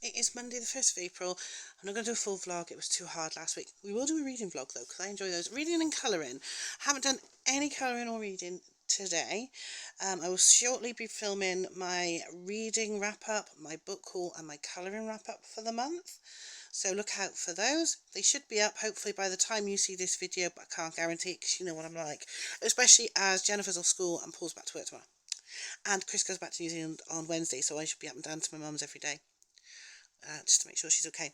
It is Monday the 1st of April. I'm not going to do a full vlog, it was too hard last week. We will do a reading vlog though, because I enjoy those. Reading and colouring. Haven't done any colouring or reading today. I will shortly be filming my reading wrap up, my book haul and my colouring wrap up for the month. So look out for those. They should be up hopefully by the time you see this video, but I can't guarantee it because you know what I'm like. Especially as Jennifer's off school and Paul's back to work tomorrow. And Chris goes back to New Zealand on Wednesday, so I should be up and down to my mum's every day. Just to make sure she's okay.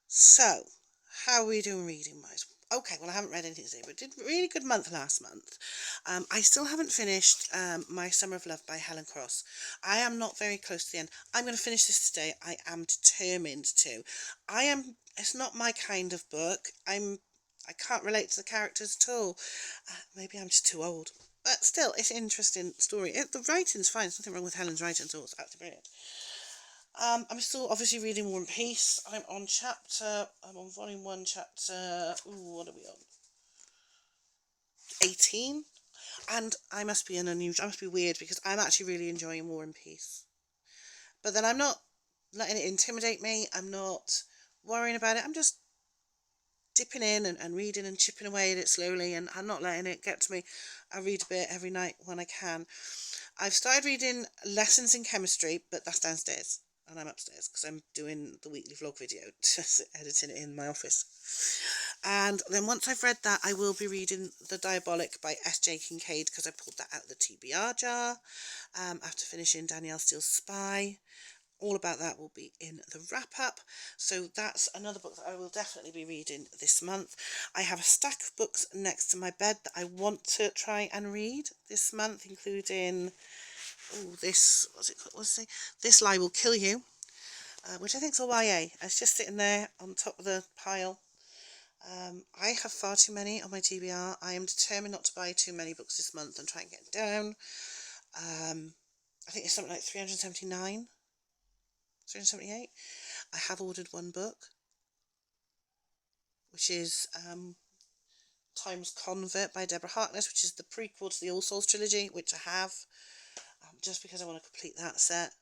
So, how are we doing reading wise? Okay, well I haven't read anything today, but did a really good month last month. I still haven't finished My Summer of Love by Helen Cross. I am not very close to the end. I'm going to finish this today. I am determined to. It's not my kind of book. I can't relate to the characters at all. Maybe I'm just too old. But still, it's an interesting story. The writing's fine. There's nothing wrong with Helen's writing at all. It's absolutely brilliant. I'm still obviously reading War and Peace. I'm on volume 1, chapter, what are we on? 18. And I must be weird because I'm actually really enjoying War and Peace. But then I'm not letting it intimidate me. I'm not worrying about it. I'm just dipping in and reading and chipping away at it slowly, and I'm not letting it get to me. I read a bit every night when I can. I've started reading Lessons in Chemistry, but that's downstairs. And I'm upstairs because I'm doing the weekly vlog video, just editing it in my office. And then once I've read that, I will be reading The Diabolic by S.J. Kincaid because I pulled that out of the TBR jar after finishing Danielle Steele's Spy. All about that will be in the wrap-up. So that's another book that I will definitely be reading this month. I have a stack of books next to my bed that I want to try and read this month, including... this Lie Will Kill You, which I think is a YA. It's just sitting there on top of the pile. I have far too many on my TBR. I am determined not to buy too many books this month and try and get down. I think it's something like 378. I have ordered one book, which is Time's Convert by Deborah Harkness, which is the prequel to the All Souls trilogy, which I have. Just because I want to complete that set.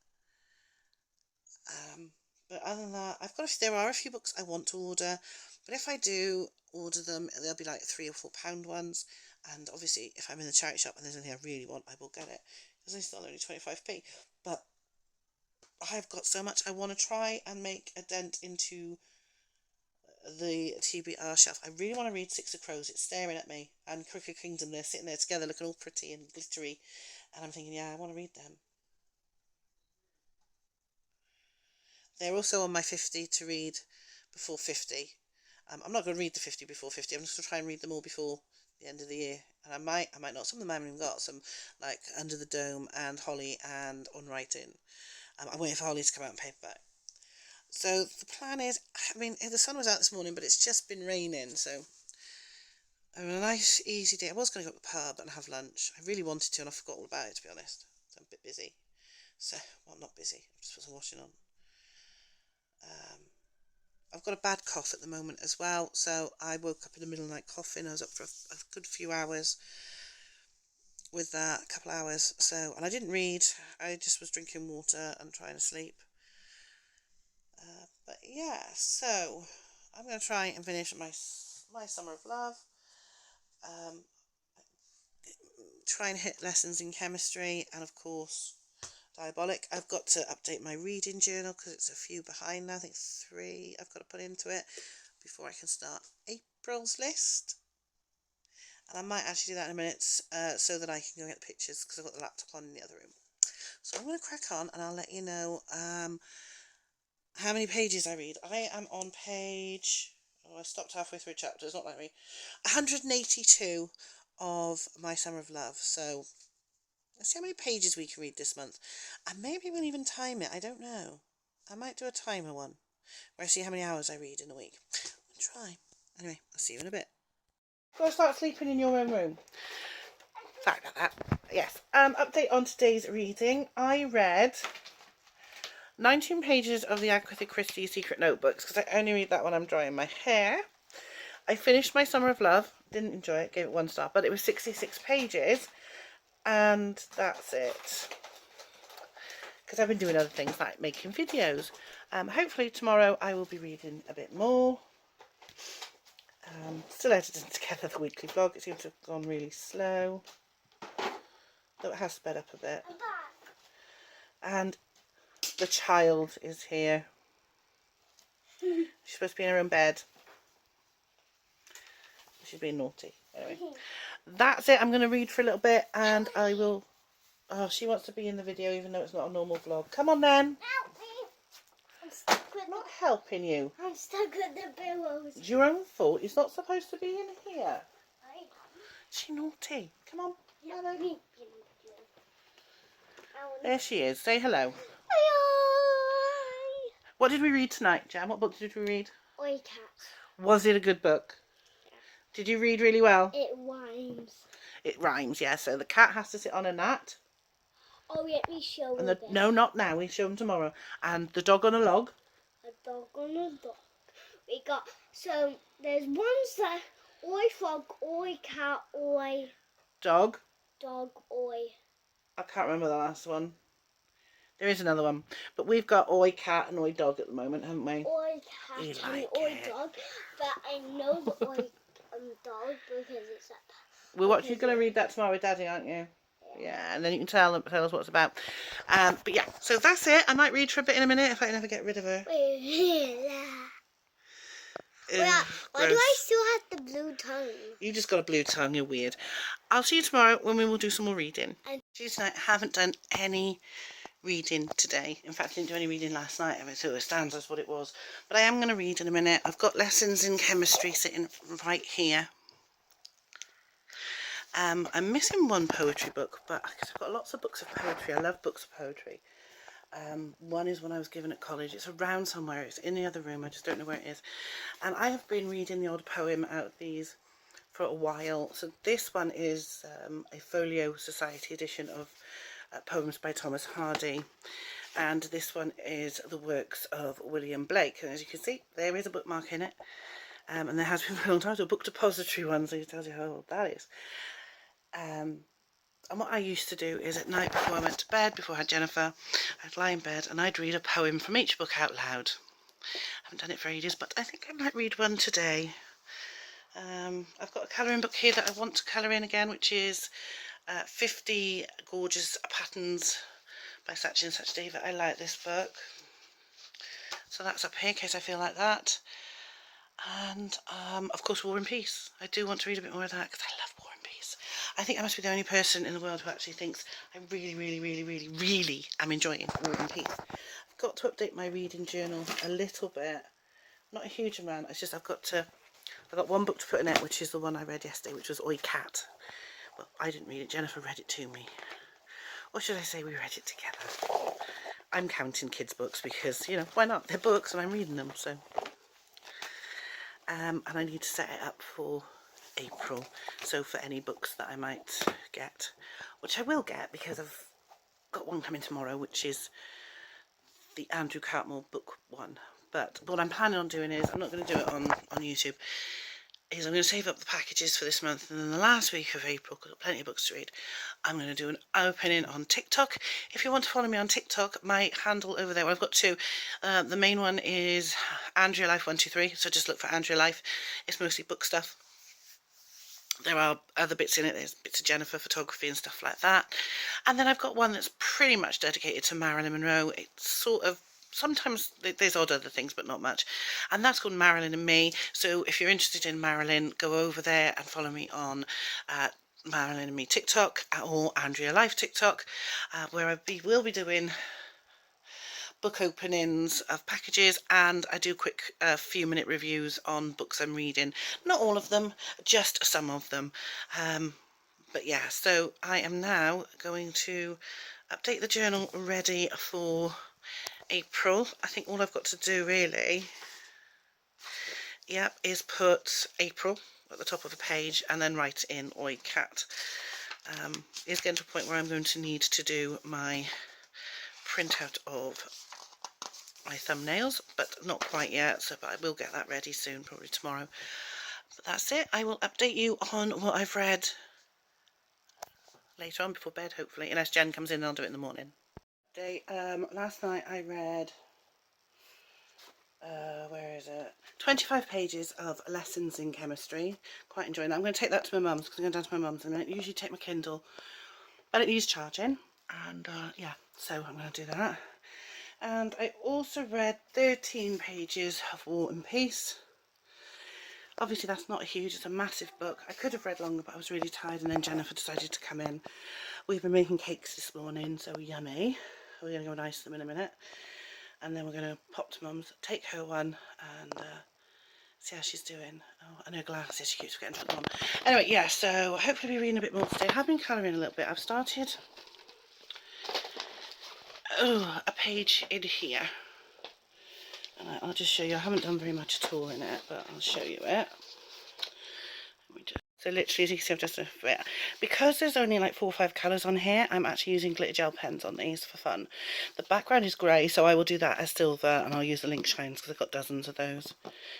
But other than that, there are a few books I want to order, but if I do order them, they'll be like £3 or £4 ones. And obviously, if I'm in the charity shop and there's anything I really want, I will get it because it's still only 25p. But I've got so much. I want to try and make a dent into the TBR shelf. I really want to read Six of Crows. It's staring at me, and Crooked Kingdom. They're sitting there together, looking all pretty and glittery. And I'm thinking, yeah, I want to read them. They're also on my 50 to read before 50. I'm not going to read the 50 before 50. I'm just going to try and read them all before the end of the year. And I might not. Some of them I haven't even got. Some like Under the Dome and Holly and On Writing. I'm waiting for Holly to come out in paperback. So the plan is, the sun was out this morning, but it's just been raining. So a nice, easy day. I was going to go to the pub and have lunch. I really wanted to, and I forgot all about it, to be honest. So I'm a bit busy. Not busy. I've just put some washing on. I've got a bad cough at the moment as well, so I woke up in the middle of the night coughing. I was up for a good few hours with that, a couple of hours. So, and I didn't read. I just was drinking water and trying to sleep. But yeah, so I'm going to try and finish my Summer of Love. Try and hit Lessons in Chemistry, and of course Diabolic. I've got to update my reading journal because it's a few behind now. I think 3 I've got to put into it before I can start April's list. And I might actually do that in a minute so that I can go get the pictures because I've got the laptop on in the other room. So I'm going to crack on and I'll let you know how many pages I read. I am on page... I stopped halfway through a chapter. It's not like me. 182 of My Summer of Love. So... let's see how many pages we can read this month. And maybe we'll even time it. I don't know. I might do a timer one where I see how many hours I read in a week. We'll try. Anyway, I'll see you in a bit. Go start sleeping in your own room. Sorry about that. Yes. Update on today's reading. I read 19 pages of the Agatha Christie Secret Notebooks because I only read that when I'm drying my hair. I finished My Summer of Love. Didn't enjoy it. Gave it 1 star. But it was 66 pages. And that's it. because I've been doing other things like making videos. Hopefully tomorrow I will be reading a bit more. Still editing together the weekly vlog. It seems to have gone really slow, though it has sped up a bit. And the child is here. She's supposed to be in her own bed. She's being naughty. Anyway, that's it. I'm going to read for a little bit and I will... Oh, she wants to be in the video even though it's not a normal vlog. Come on then. Help me. I'm stuck with... I'm not helping you. I'm stuck with the billows. It's your own fault. He's not supposed to be in here. I am. She's naughty. Come on. Yeah, Hello. There she is. Say hello. Hi. What did we read tonight, Jan? What book did we read? Oi, cat. Was it a good book? Yeah. Did you read really well? It rhymes. It rhymes, yeah. So the cat has to sit on a mat. Oh, let me show And you the, this. no, not now. We show them tomorrow. And the dog on a log. A dog on a dog. We got... So, there's ones that... Oi, frog, oi, cat, oi, Dog. dog, oi. I can't remember the last one. There is another one. But we've got Oi Cat and Oi Dog at the moment, haven't we? Oi, cat You and like oi, it. dog. But I know the oi dog because it's a... You're going to read that tomorrow with Daddy, aren't you? Yeah, and then you can tell us what it's about. But yeah, so that's it. I might read for a bit in a minute if I can never get rid of her. Why do I still have the blue tongue? You just got a blue tongue, you're weird. I'll see you tomorrow when we will do some more reading. Tonight, I haven't done any reading today. In fact, I didn't do any reading last night. So it stands as what it was. But I am going to read in a minute. I've got lessons in chemistry sitting right here. I'm missing one poetry book, but I've got lots of books of poetry. I love books of poetry. One is one I was given at college. It's around somewhere. It's in the other room. I just don't know where it is. And I have been reading the odd poem out of these for a while. So this one is a Folio Society edition of poems by Thomas Hardy. And this one is the works of William Blake. And as you can see, there is a bookmark in it. And there has been for a long time. So a book depository one, so it tells you how old that is. And what I used to do is at night before I went to bed, before I had Jennifer, I'd lie in bed and I'd read a poem from each book out loud. I haven't done it for ages, but I think I might read one today. I've got a colouring book here that I want to colour in again, which is 50 Gorgeous Patterns by Saatchi and Saachdeva. I like this book. So that's up here in case I feel like that. And of course War and Peace. I do want to read a bit more of that because I love War and Peace. I think I must be the only person in the world who actually thinks I really am enjoying War and Peace. I've got to update my reading journal a little bit. Not a huge amount. It's just I've got one book to put in it, which is the one I read yesterday, which was Oi Cat. Well, I didn't read it. Jennifer read it to me. Or should I say we read it together? I'm counting kids' books because, you know, why not? They're books and I'm reading them, so... and I need to set it up for April, so for any books that I might get, which I will get because I've got one coming tomorrow, which is the Andrew Cartmel book one. But what I'm planning on doing is, I'm not going to do it on YouTube, is I'm going to save up the packages for this month, and then the last week of April, because I've got plenty of books to read, I'm going to do an opening on TikTok. If you want to follow me on TikTok, my handle over there, well, I've got two. The main one is Andrea Life 123, so just look for Andrea Life. It's mostly book stuff. There are other bits in it. There's bits of Jennifer photography and stuff like that. And then I've got one that's pretty much dedicated to Marilyn Monroe. It's sort of, sometimes there's odd other things, but not much. And that's called Marilyn and Me. So if you're interested in Marilyn, go over there and follow me on Marilyn and Me TikTok or Andrea Life TikTok, where I will be doing book openings of packages, and I do quick few-minute reviews on books I'm reading. Not all of them, just some of them. But yeah, so I am now going to update the journal ready for April. I think all I've got to do really, yep, is put April at the top of the page and then write in Oi Cat. It's getting to a point where I'm going to need to do my printout of my thumbnails, but not quite yet, so but I will get that ready soon, probably tomorrow. But that's it. I will update you on what I've read later on before bed, hopefully, unless Jen comes in and I'll do it in the morning. Last night I read, where is it? 25 pages of lessons in chemistry. Quite enjoying that. I'm going to take that to my mum's because I'm going down to my mum's and I usually take my Kindle. But it needs charging. And yeah, so I'm going to do that. And I also read 13 pages of War and Peace. Obviously that's not huge, it's a massive book. I could have read longer, but I was really tired, and then Jennifer decided to come in. We've been making cakes this morning, so yummy. We're going to go and ice them in a minute. And then we're going to pop to Mum's, take her one, and see how she's doing. Oh, and her glasses, she keeps forgetting to put them on. Anyway, yeah, so hopefully we're reading a bit more today. I have been colouring a little bit. I've started a page in here. And I'll just show you. I haven't done very much at all in it, but I'll show you it. So literally, as you can see, I've just because there's only like 4 or 5 colours on here, I'm actually using glitter gel pens on these for fun. The background is grey, so I will do that as silver, and I'll use the Link Shines because I've got dozens of those.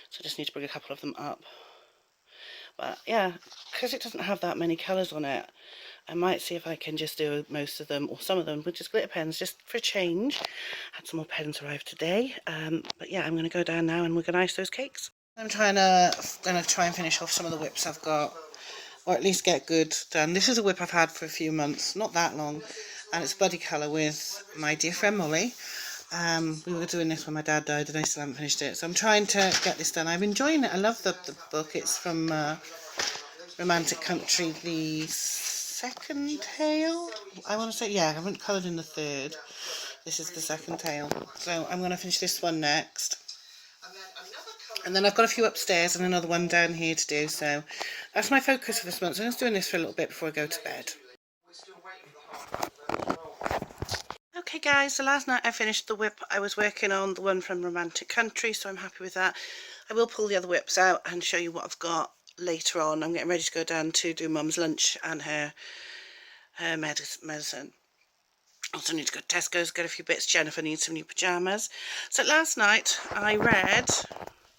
So I just need to bring a couple of them up. But yeah, because it doesn't have that many colours on it, I might see if I can just do most of them or some of them with just glitter pens, just for a change. Had some more pens arrive today. But yeah, I'm going to go down now and we're going to ice those cakes. I'm going to try and finish off some of the whips I've got, or at least get good done. This is a whip I've had for a few months, not that long, and it's buddy colour with my dear friend Molly. We were doing this when my dad died and I still haven't finished it, so I'm trying to get this done. I'm enjoying it. I love the book. It's from Romantic Country, the second tale, I want to say. Yeah, I haven't coloured in the third. This is the second tale, so I'm going to finish this one next. And then I've got a few upstairs and another one down here to do, so that's my focus for this month. So I'm just doing this for a little bit before I go to bed. Okay guys, so last night I finished the whip. I was working on the one from Romantic Country, so I'm happy with that. I will pull the other whips out and show you what I've got later on. I'm getting ready to go down to do Mum's lunch and her medicine. Also need to go to Tesco's, get a few bits. Jennifer needs some new pyjamas. So last night I read...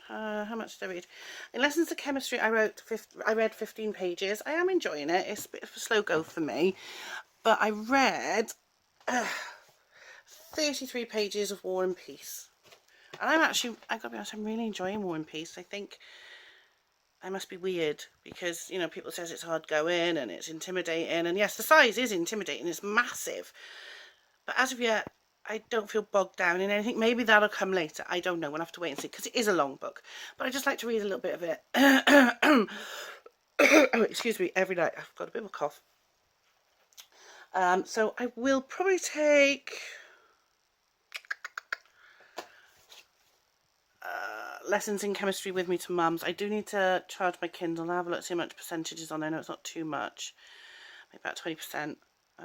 how much did I read? In Lessons of Chemistry, I read 15 pages. I am enjoying it. It's a bit of a slow go for me. But I read 33 pages of War and Peace. And I've got to be honest, I'm really enjoying War and Peace. I think I must be weird because, you know, people says it's hard going and it's intimidating. And yes, the size is intimidating. It's massive. But as of yet, I don't feel bogged down in anything. Maybe that'll come later. I don't know. We'll have to wait and see because it is a long book. But I just like to read a little bit of it. Oh, excuse me, every night. I've got a bit of a cough. So I will probably take Lessons in Chemistry with me to Mum's. I do need to charge my Kindle. I'll have a look, see how much percentage is on there. I know it's not too much. Maybe about 20%.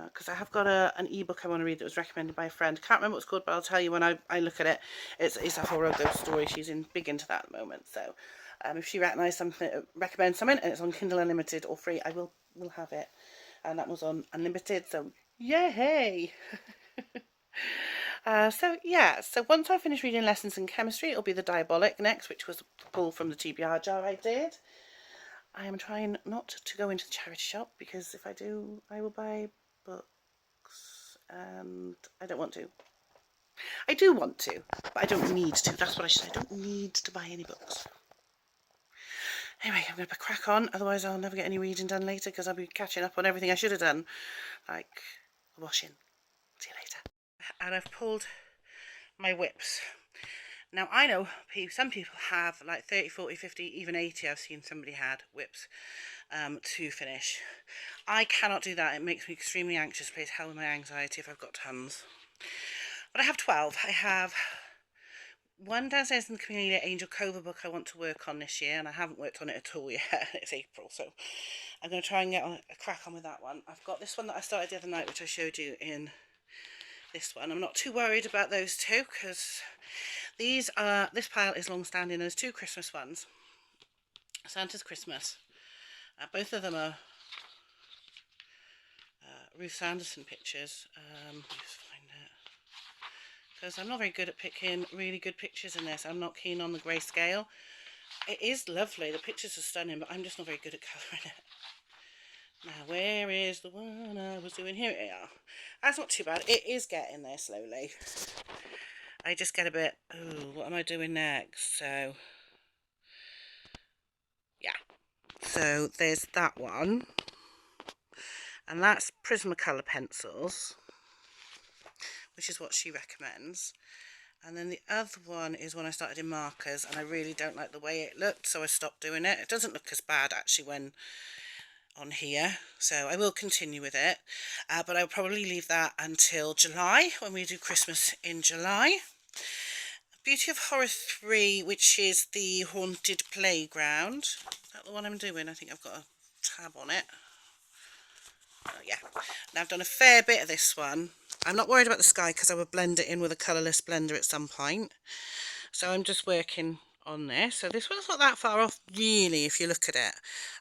Because I have got an ebook I want to read that was recommended by a friend. Can't remember what it's called, but I'll tell you when I look at it. It's a horror ghost story. She's big into that at the moment. So if she recommends something and it's on Kindle Unlimited or free, I will have it. And that was on Unlimited, so yay! So yeah, so once I finish reading Lessons in Chemistry, it'll be the Diabolic next, which was pulled from the TBR jar I did. I am trying not to go into the charity shop because if I do, I will buy books, and I don't want to. I do want to, but I don't need to. That's what I should say. I don't need to buy any books. Anyway, I'm going to crack on, otherwise I'll never get any reading done later because I'll be catching up on everything I should have done, like washing. See you later. And I've pulled my whips. Now I know some people have like 30, 40, 50, even 80. I've seen somebody had whips to finish. I cannot do that. It makes me extremely anxious. Plays hell with my anxiety if I've got tons. But I have 12. I have one downstairs in the Camellia Angel Cova book I want to work on this year, and I haven't worked on it at all yet. It's April, so I'm going to try and get a crack on with that one. I've got this one that I started the other night, which I showed you in this one. I'm not too worried about those two because this pile is long standing. There's 2 Christmas ones. Santa's Christmas. Both of them are Ruth Sanderson pictures. Just find it. Because I'm not very good at picking really good pictures in this. I'm not keen on the grayscale. It is lovely. The pictures are stunning, but I'm just not very good at colouring it. Now, where is the one I was doing? Here we are. That's not too bad. It is getting there slowly. I just get a bit, oh, what am I doing next? So, yeah. So, there's that one. And that's Prismacolor pencils, which is what she recommends. And then the other one is when I started in markers, and I really don't like the way it looked, so I stopped doing it. It doesn't look as bad, actually, when on here, so I will continue with it, but I'll probably leave that until July, when we do Christmas in July. Beauty of Horror 3, which is the Haunted Playground. Is that the one I'm doing? I think I've got a tab on it. Oh, yeah. Now, I've done a fair bit of this one. I'm not worried about the sky because I will blend it in with a colourless blender at some point. So I'm just working on this. So this one's not that far off, really, if you look at it.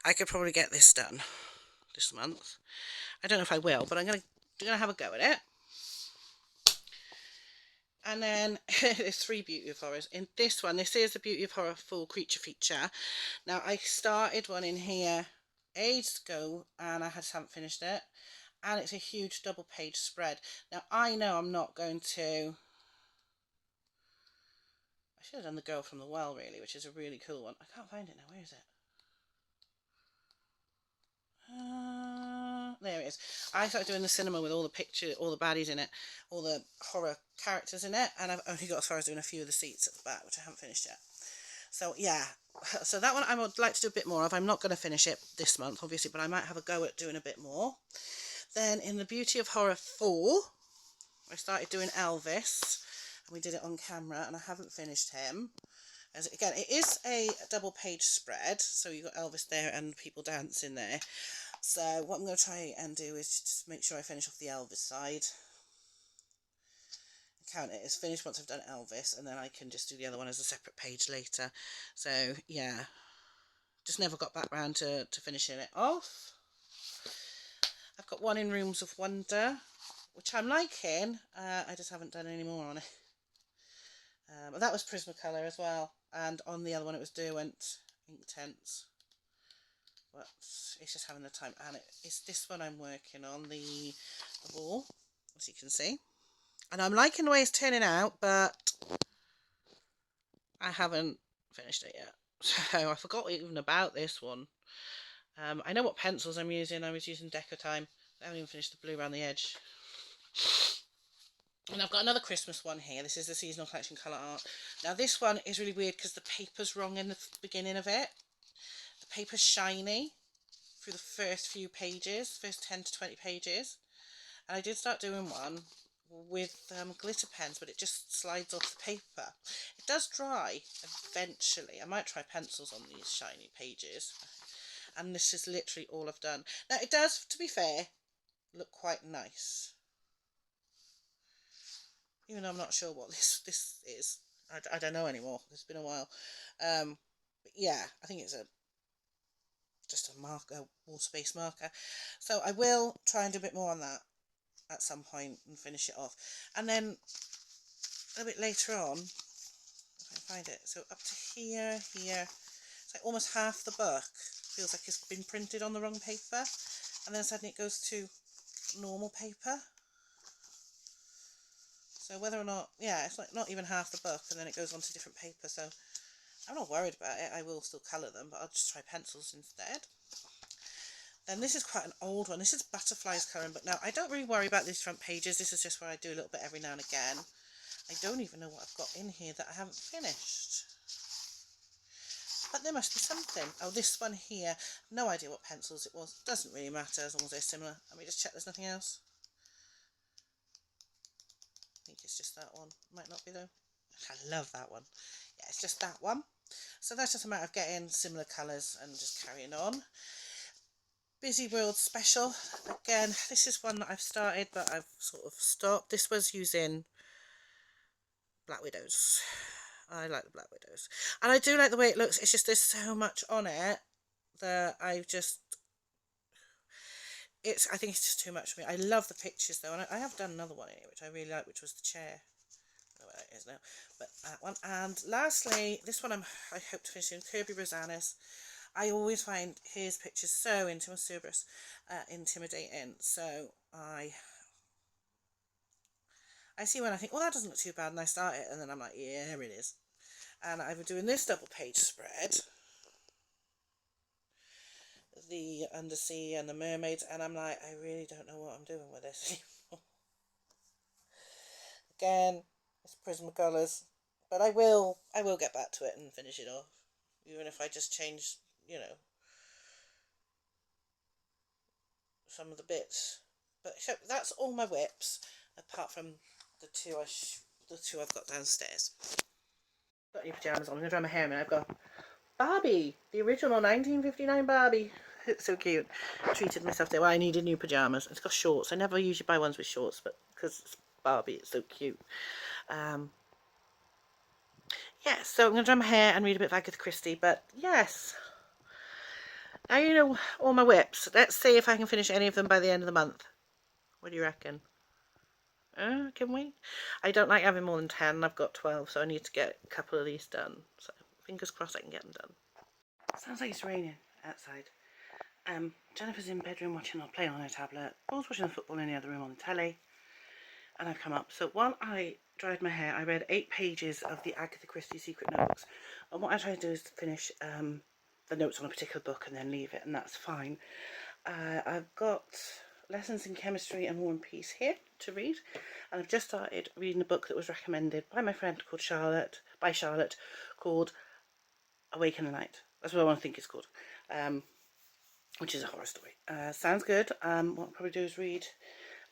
I could probably get this done this month. I don't know if I will, but I'm going to have a go at it. And then there's 3 Beauty of Horrors. In this one, this is the Beauty of Horror full creature feature. Now, I started one in here ages ago, and I just haven't finished it. And it's a huge double page spread. Now, I know I'm not going to... I should have done The Girl from the Well, really, which is a really cool one. I can't find it now. Where is it? There it is. I started doing the cinema with all the picture, all the baddies in it, all the horror characters in it, and I've only got as far as doing a few of the seats at the back, which I haven't finished yet. So yeah, so that one I would like to do a bit more of. I'm not going to finish it this month, obviously, but I might have a go at doing a bit more. Then in the Beauty of Horror 4, I started doing Elvis, and we did it on camera, and I haven't finished him. As again, it is a double page spread, so you've got Elvis there and people dancing there. So what I'm going to try and do is just make sure I finish off the Elvis side. Count it as finished once I've done Elvis, and then I can just do the other one as a separate page later. So yeah, just never got back round to finishing it off. I've got one in Rooms of Wonder, which I'm liking. I just haven't done any more on it. But that was Prismacolor as well, and on the other one it was Derwent Inktense. But it's just having the time, and it's this one I'm working on, the ball, as you can see. And I'm liking the way it's turning out, but I haven't finished it yet. So I forgot even about this one. I know what pencils I'm using. I was using Decotime. I haven't even finished the blue around the edge. And I've got another Christmas one here. This is the Seasonal Collection Colour Art. Now this one is really weird because the paper's wrong in the beginning of it. The paper's shiny through the first few pages, first 10 to 20 pages. And I did start doing one with glitter pens, but it just slides off the paper. It does dry eventually. I might try pencils on these shiny pages. And this is literally all I've done. Now it does, to be fair, look quite nice. Even though I'm not sure what this is. I don't know anymore. It's been a while. But yeah, I think it's just a marker, water-based marker. So I will try and do a bit more on that at some point and finish it off. And then a bit later on, if I find it, so up to here, it's like almost half the book feels like it's been printed on the wrong paper, and then suddenly it goes to normal paper. So whether or not, yeah, it's like not even half the book, and then it goes on to different paper. So I'm not worried about it. I will still colour them, but I'll just try pencils instead. Then this is quite an old one. This is Butterflies colouring book. Now, I don't really worry about these front pages. This is just where I do a little bit every now and again. I don't even know what I've got in here that I haven't finished. But there must be something. Oh, this one here. No idea what pencils it was. Doesn't really matter as long as they're similar. Let me just check there's nothing else. I think it's just that one. Might not be though. I love that one. Yeah, it's just that one. So that's just a matter of getting similar colours and just carrying on. Busy World Special. Again, this is one that I've started, but I've sort of stopped. This was using Black Widows. I like the Black Widows. And I do like the way it looks. It's just there's so much on it that I've just... I think it's just too much for me. I love the pictures though, and I have done another one in it, which I really like, which was the chair. I don't know where that is now, but that one. And lastly, this one I hope to finish in Kirby Rosanis. I always find his pictures so intimidating. So I see one, I think, well, that doesn't look too bad, and I start it, and then I'm like, yeah, it is. And I've been doing this double page spread, the undersea and the mermaids, and I'm like, I really don't know what I'm doing with this anymore. Again, it's Prismacolors, but I will get back to it and finish it off, even if I just change, you know, some of the bits. But so that's all my whips, apart from the two I've got downstairs. Got any pyjamas on? I'm gonna dry my hair in a minute. I've got Barbie, the original 1959 Barbie. It's so cute. I treated myself there. Well, I needed new pyjamas. It's got shorts. I never usually buy ones with shorts, but because it's Barbie, it's so cute. Yeah, so I'm going to dry my hair and read a bit of Agatha Christie, but yes. Now you know all my whips. Let's see if I can finish any of them by the end of the month. What do you reckon? Can we? I don't like having more than 10. I've got 12, so I need to get a couple of these done. So fingers crossed I can get them done. Sounds like it's raining outside. Jennifer's in bedroom watching or playing on her tablet. Paul's watching the football in the other room on the telly. And I've come up. So while I dried my hair, I read 8 pages of the Agatha Christie Secret Notebooks. And what I try to do is to finish the notes on a particular book and then leave it, and that's fine. I've got Lessons in Chemistry and War and Peace here to read. And I've just started reading a book that was recommended by my friend called Charlotte, called Awake in the Night. That's what I want to think it's called. Which is a horror story. Sounds good. What I'll probably do is read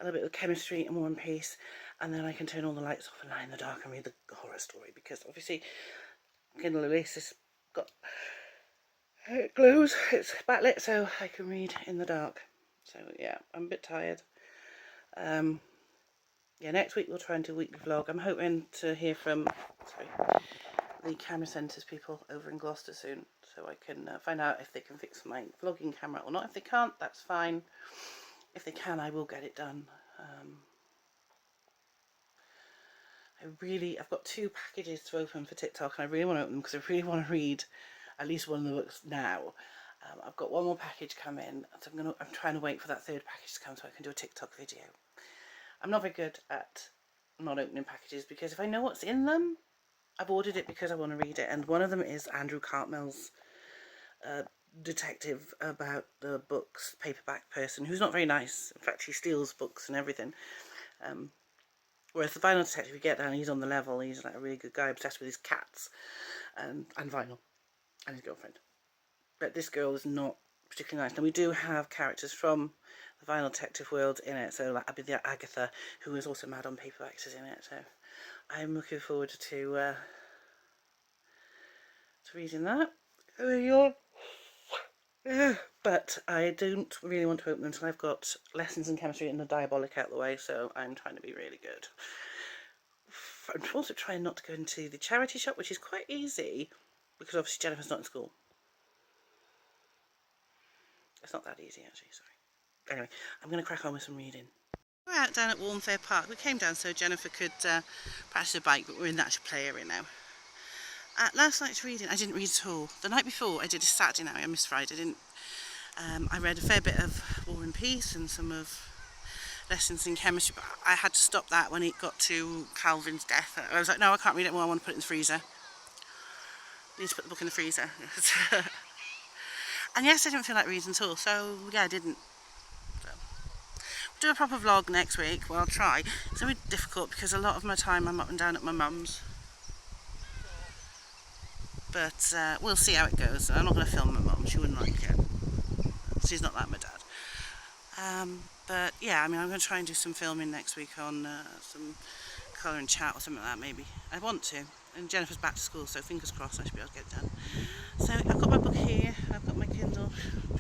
a little bit of Chemistry and War and Peace, and then I can turn all the lights off and lie in the dark and read the horror story, because obviously Kindle Oasis got it glows, it's backlit, so I can read in the dark. So yeah, I'm a bit tired. Yeah, next week we'll try and do a weekly vlog. I'm hoping to hear from the camera centres people over in Gloucester soon, so I can find out if they can fix my vlogging camera or not. If they can't, that's fine. If they can, I will get it done. I've got 2 packages to open for TikTok, and I really want to open them because I really want to read at least one of the books now. I've got one more package coming, so I'm trying to wait for that 3rd package to come so I can do a TikTok video. I'm not very good at not opening packages, because if I know what's in them, I've ordered it because I want to read it, and one of them is Andrew Cartmell's detective about the book's paperback person, who's not very nice. In fact, he steals books and everything. Whereas the Vinyl Detective, you get down, he's on the level. He's like a really good guy, obsessed with his cats and vinyl and his girlfriend. But this girl is not particularly nice. Now, we do have characters from the Vinyl Detective world in it. So like Agatha, who is also mad on paperbacks, is in it. So I'm looking forward to reading that. But I don't really want to open them until I've got Lessons in Chemistry and the Diabolic out of the way, so I'm trying to be really good. I'm also trying not to go into the charity shop, which is quite easy, because obviously Jennifer's not in school. It's not that easy, actually, sorry. Anyway, I'm going to crack on with some reading. We're out down at Warmfair Park. We came down so Jennifer could practice her bike, but we're in the actual play area now. Last night's reading, I didn't read at all. The night before, I did a Saturday night. I missed Friday. I read a fair bit of War and Peace and some of Lessons in Chemistry, but I had to stop that when it got to Calvin's death. I was like, no, I can't read it more. I want to put it in the freezer. I need to put the book in the freezer. And yes, I didn't feel like reading at all, so yeah, I didn't. So, we'll do a proper vlog next week. Well, I'll try. It's a bit difficult because a lot of my time I'm up and down at my mum's. But we'll see how it goes. I'm not going to film my mum, she wouldn't like it. She's not like my dad. But yeah, I mean, I'm going to try and do some filming next week on some colour and chat or something like that, maybe. I want to. And Jennifer's back to school, so fingers crossed I should be able to get it done. So I've got my book here, I've got my Kindle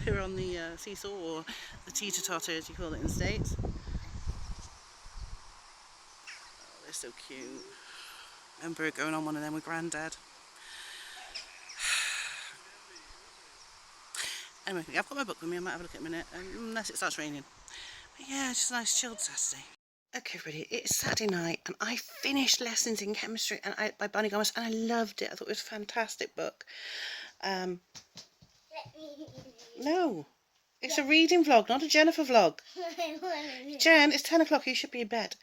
here on the seesaw, or the teeter-totter as you call it in the States. Oh, they're so cute. I remember going on one of them with Grandad. Anyway, I've got my book with me. I might have a look at it in a minute, unless it starts raining. But yeah, it's just a nice chilled Saturday. Okay, everybody, it's Saturday night, and I finished Lessons in Chemistry by Bonnie Gomez, and I loved it. I thought it was a fantastic book. Let's No. It's a reading vlog, not a Jennifer vlog. Jen, it's 10 o'clock. You should be in bed.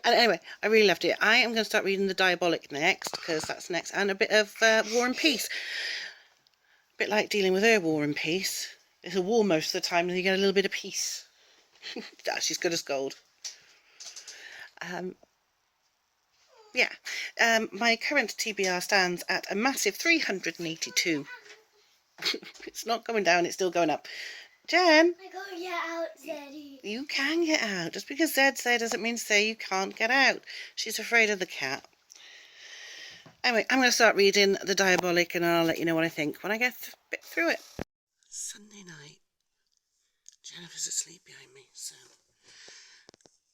And anyway, I really loved it. I am going to start reading The Diabolic next, because that's next. And a bit of War and Peace. A bit like dealing with her War and Peace. It's a war most of the time, and you get a little bit of peace. She's good as gold. Yeah. My current TBR stands at a massive 382. It's not going down, it's still going up. Jen! I can't get out, Zeddy. You can get out. Just because Zed said doesn't mean to say you can't get out. She's afraid of the cat. Anyway, I'm going to start reading The Diabolic, and I'll let you know what I think when I get a bit through it. Sunday night. Jennifer's asleep behind me, so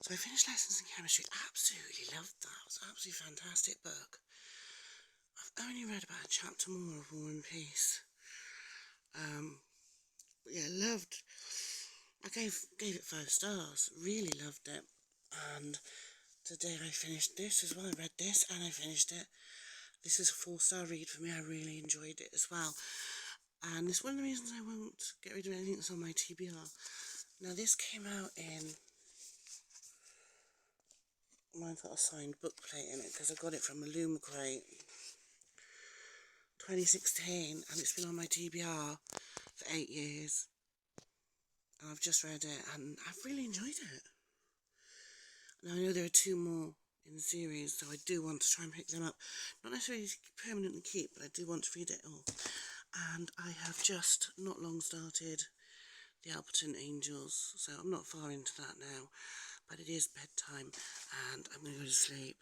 I finished Lessons in Chemistry. Absolutely loved that. It was an absolutely fantastic book. I've only read about a chapter more of War and Peace. Yeah, loved. I gave it 5 stars. Really loved it. And today I finished this as well. I read this and I finished it. This is a 4-star read for me. I really enjoyed it as well. And it's one of the reasons I won't get rid of anything that's on my TBR. Now this came out in... Mine's got a signed book plate in it because I got it from Maluma Crate 2016, and it's been on my TBR for 8 years. And I've just read it and I've really enjoyed it. Now I know there are 2 more in the series, so I do want to try and pick them up. Not necessarily permanently keep, but I do want to read it all. And I have just not long started The Alperton Angels, so I'm not far into that now. But it is bedtime and I'm going to go to sleep.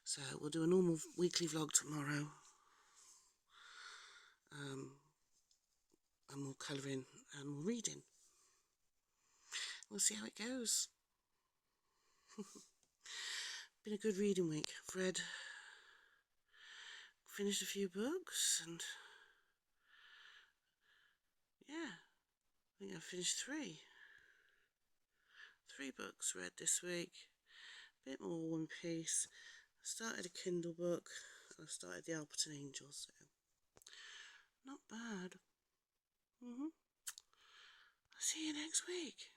So we'll do a normal weekly vlog tomorrow. And more colouring and more reading. We'll see how it goes. Been a good reading week. I've read, finished a few books, and yeah, I think I've finished 3. 3 books read this week. A bit more War and Peace. I started a Kindle book. I started The Alperton Angels. So not bad. I'll see you next week.